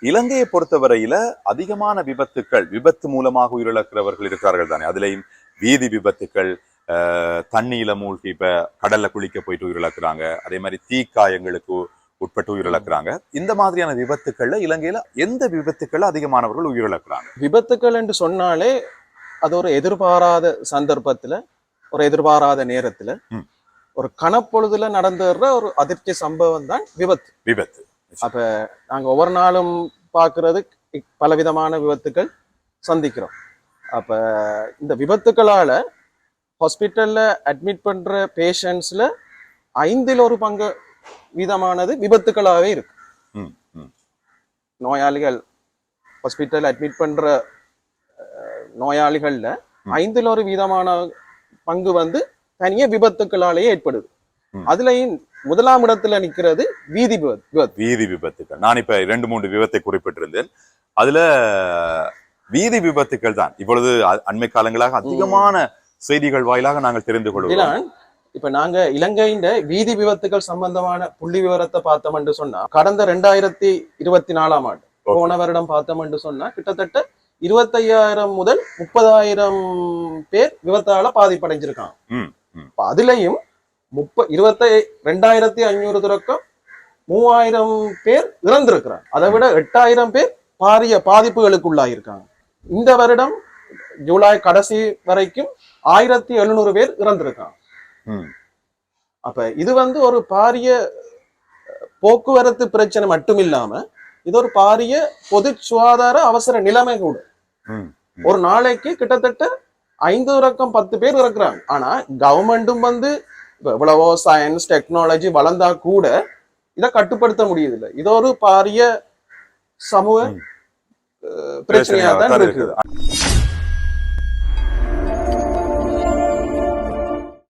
இலங்கையை பொறுத்தவரையில அதிகமான விபத்து மூலமாக உயிரிழக்கிறவர்கள் இருக்கிறார்கள் தானே. அதுலயும் வீதி விபத்துக்கள், தண்ணியில மூழ்கி இப்ப கடல்ல குளிக்க போயிட்டு உயிரிழக்கிறாங்க. அதே மாதிரி தீக்காயங்களுக்கு உட்பட்டு உயிரிழக்கிறாங்க. இந்த மாதிரியான விபத்துக்கள்ல இலங்கையில எந்த விபத்துக்கள்ல அதிகமானவர்கள் உயிரிழக்கிறாங்க? விபத்துக்கள் என்று சொன்னாலே அது ஒரு எதிர்பாராத சந்தர்ப்பத்துல, ஒரு எதிர்பாராத நேரத்துல, ஒரு கணப்பொழுதுல நடந்துடுற ஒரு அதிர்ச்சி சம்பவம் தான் விபத்து. அப்ப நாங்க ஒவ்வொரு நாளும் பாக்குறது பலவிதமான விபத்துக்கள் சந்திக்கிறோம். அப்ப இந்த விபத்துக்களால ஹாஸ்பிட்டல்ல அட்மிட் பண்ற பேஷண்ட்ஸ்ல 1/5 வீதமானது விபத்துக்களாகவே இருக்கு. நோயாளிகள் ஹாஸ்பிட்டல் அட்மிட் பண்ற நோயாளிகள்ல 1/5 வீதமான பங்கு வந்து தனிய விபத்துக்களாலேயே ஏற்படுது. அதுலயும் முதலாம் இடத்துல நிக்கிறது வீதி விபத்துக்கள். நான் இப்ப 2-3 விபத்தை குறிப்பிட்டிருந்தேன். அதுல வீதி விபத்துக்கள் தான் இப்பொழுது அண்மை காலங்களாக அதிகமான செய்திகள் வாயிலாக நாங்கள் தெரிந்து கொள்வோம். இப்ப நாங்க இலங்கையின் வீதி விபத்துகள் சம்பந்தமான புள்ளி விவரத்தை பார்த்தோம் என்று சொன்னா, கடந்த 2024 ஆண்டு போன வருடம் பார்த்தோம் என்று சொன்னா கிட்டத்தட்ட 25,000 முதல் 30,000 பேர் விபத்தால பாதிப்படைஞ்சிருக்காங்க. அதுலயும் 22,500 தொடக்கம் 3,000 பேர் இறந்திருக்கிறாங்க. அதை விட 8,000 பேர் பாரிய பாதிப்புகளுக்கு உள்ளாயிருக்காங்க. இந்த வருடம் ஜூலை கடைசி வரைக்கும் 1,700 பேர் இறந்திருக்காங்க. அப்ப இது வந்து ஒரு பாரிய போக்குவரத்து பிரச்சனை மட்டும் இல்லாம இது ஒரு பாரிய பொது சுகாதார அவசர நிலைமை கூட. ஒரு நாளைக்கு கிட்டத்தட்ட 5-10 பேர் இறக்குறாங்க. ஆனா கவர்மெண்ட்டும் வந்து எவ்வளவோ சயின்ஸ் டெக்னாலஜி வளர்ந்தா கூட இதை கட்டுப்படுத்த முடியுது இல்லை. இது ஒரு பாரிய சமூக பிரச்சனையா தான் இருக்குது.